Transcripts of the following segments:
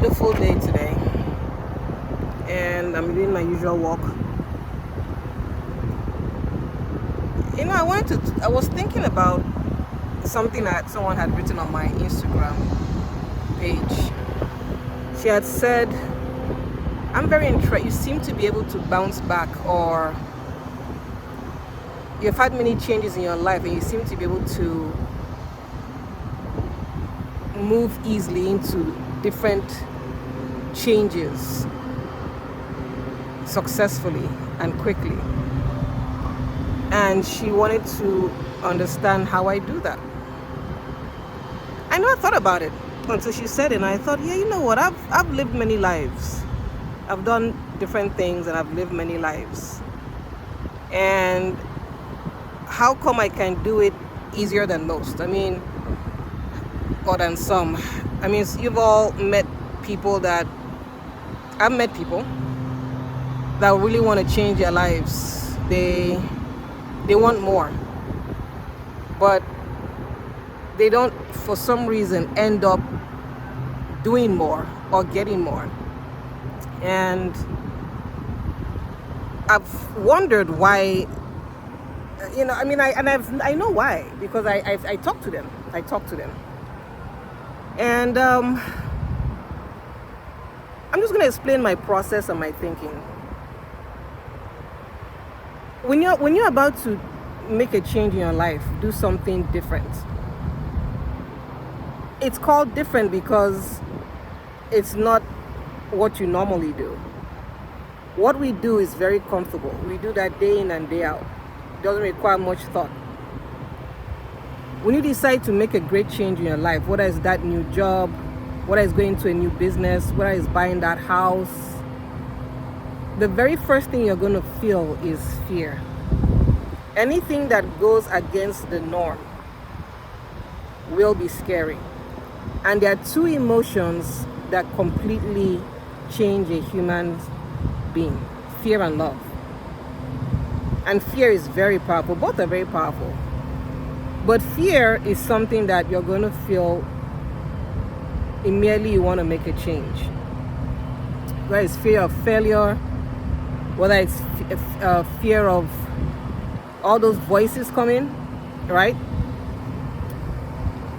beautiful day today, and I'm doing my usual walk. I was thinking about something that someone had written on my Instagram page. She had said, I'm very interested. You seem to be able to bounce back, or you've had many changes in your life, and you seem to be able to move easily into different changes successfully and quickly. And she wanted to understand how I do that. I never thought about it until she said it, and I thought, yeah, you know what? I've lived many lives. I've done different things, and I've lived many lives. And how come I can do it easier than most? I mean, or than some. I mean, you've all met people that I've met people that really want to change their lives. They want more, but they don't, for some reason, end up doing more or getting more. And I've wondered why. I know why, because I talk to them. And I'm just going to explain my process and my thinking. When you're about to make a change in your life, do something different, it's called different because it's not what you normally do. What we do is very comfortable. We do that day in and day out. It doesn't require much thought. When you decide to make a great change in your life, whether it's that new job, whether it's going to a new business, whether it's buying that house, the very first thing you're going to feel is fear. Anything that goes against the norm will be scary. And there are two emotions that completely change a human being: fear and love. And fear is very powerful. Both are very powerful. But fear is something that you're going to feel immediately you want to make a change. Whether it's fear of failure, whether it's fear of all those voices coming, right?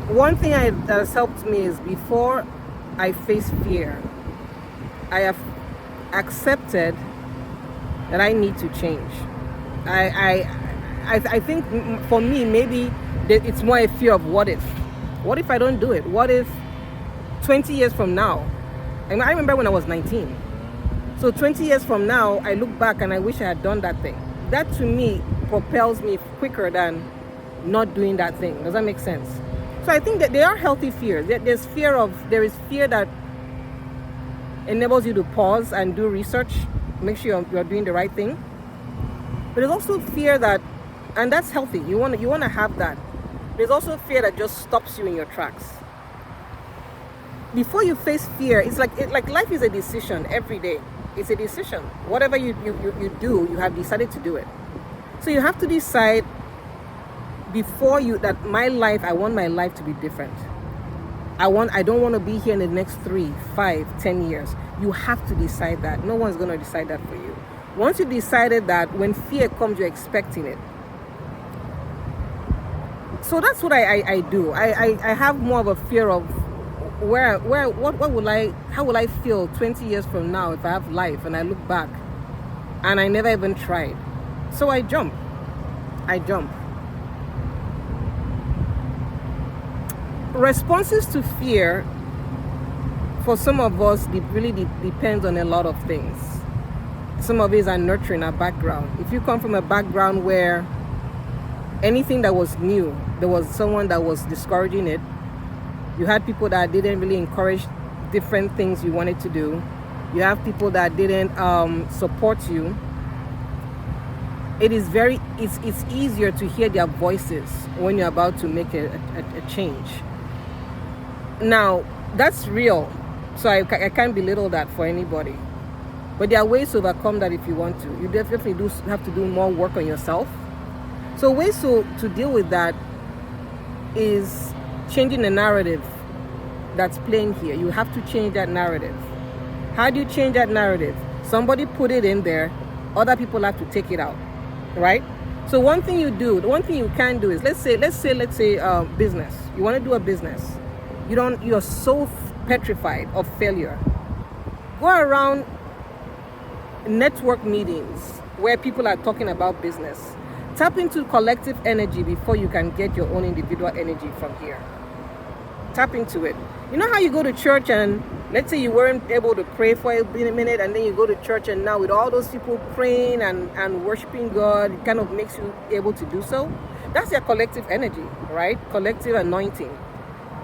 One thing that has helped me is, before I face fear, I have accepted that I need to change. I think for me, maybe it's more a fear of what if. What if I don't do it? What if 20 years from now? And I remember when I was 19. So 20 years from now, I look back and I wish I had done that thing. That, to me, propels me quicker than not doing that thing. Does that make sense? So I think that there are healthy fears. There is fear that enables you to pause and do research, make sure you're doing the right thing. But there's also fear that, and that's healthy. You want to have that. There's also fear that just stops you in your tracks. Before you face fear, it's like life is a decision every day. It's a decision. Whatever you do, you have decided to do it. So you have to decide before you that I want my life to be different. I don't want to be here in the next 3, 5, 10 years. You have to decide that. No one's going to decide that for you. Once you decided that, when fear comes, you're expecting it. So that's what I do. I have more of a fear of how will I feel 20 years from now if I have life and I look back and I never even tried. So I jump. Responses to fear, for some of us, really depends on a lot of things. Some of it are nurturing, our background. If you come from a background where anything that was new, there was someone that was discouraging it, you had people that didn't really encourage different things you wanted to do, you have people that didn't support you, it's easier to hear their voices when you're about to make a change. Now, that's real, so I can't belittle that for anybody. But there are ways to overcome that if you want to. You definitely have to do more work on yourself. So ways to deal with that is changing the narrative that's playing here. You have to change that narrative. How do you change that narrative? Somebody put it in there, other people have to take it out, right? So one thing you can do is, let's say business. You want to do a business. You're so petrified of failure. Go around network meetings where people are talking about business. Tap into collective energy before you can get your own individual energy from here. Tap into it. You know how you go to church and let's say you weren't able to pray for a minute, and then you go to church, and now with all those people praying and worshiping God, it kind of makes you able to do so. That's your collective energy, right? Collective anointing.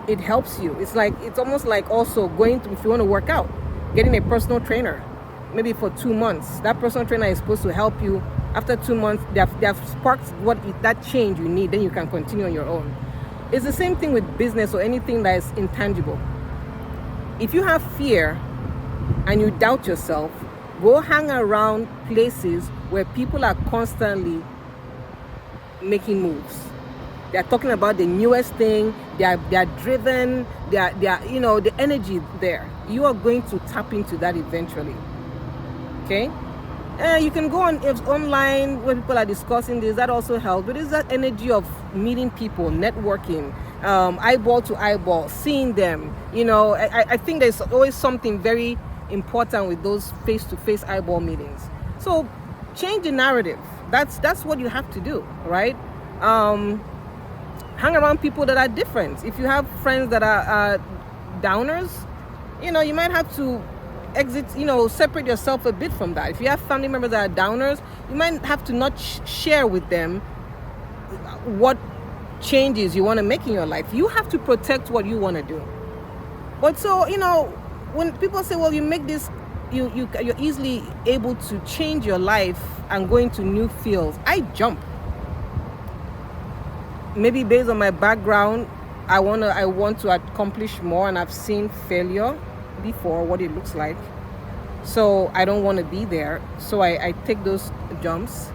It helps you. It's almost like also going to, if you want to work out, getting a personal trainer, maybe for 2 months. That personal trainer is supposed to help you. After 2 months, they have sparked that change you need. Then you can continue on your own. It's the same thing with business or anything that is intangible. If you have fear and you doubt yourself, go hang around places where people are constantly making moves. They're talking about the newest thing. They're driven. They're the energy there. You are going to tap into that eventually. Okay? You can go online where people are discussing this. That also helps. But it's that energy of meeting people, networking, eyeball to eyeball, seeing them. I think there's always something very important with those face-to-face eyeball meetings. So change the narrative. That's what you have to do, right? Hang around people that are different. If you have friends that are downers, you might have to exit, separate yourself a bit from that. If you have family members that are downers, you might have to not share with them what changes you want to make in your life. You have to protect what you want to do. But so, when people say, well, you make this, you're easily able to change your life and go into new fields. I jump. Maybe based on my background, I want to accomplish more, and I've seen failure before, what it looks like. So I don't want to be there. So I take those jumps.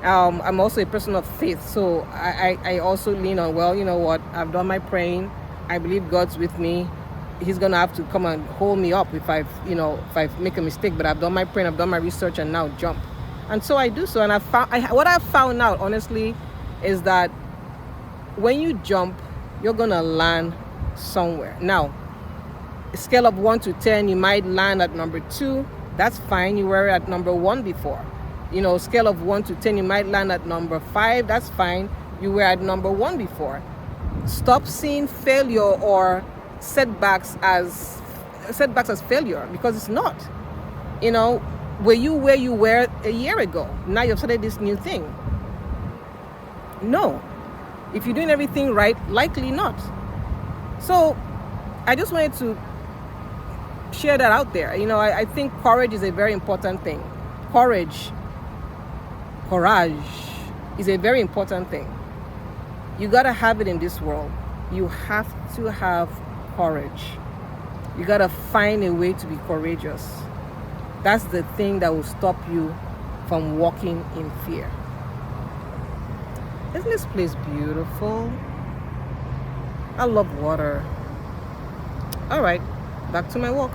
I'm also a person of faith. So I also lean on, well, you know what? I've done my praying. I believe God's with me. He's going to have to come and hold me up if I make a mistake. But I've done my praying, I've done my research, and now jump. And so I do so. And what I've found out, honestly, is that when you jump, you're going to land somewhere. Now, a scale of 1 to 10, you might land at number 2. That's fine. You were at number 1 before. Scale of 1 to 10, you might land at number 5. That's fine. You were at number 1 before. Stop seeing failure or setbacks as failure, because it's not. Were you where you were a year ago? Now you've started this new thing. No. If you're doing everything right, likely not. So I just wanted to share that out there. I think courage is a very important thing. Courage is a very important thing. You got to have it in this world. You have to have courage. You got to find a way to be courageous. That's the thing that will stop you from walking in fear. Isn't this place beautiful? I love water. All right, back to my walk.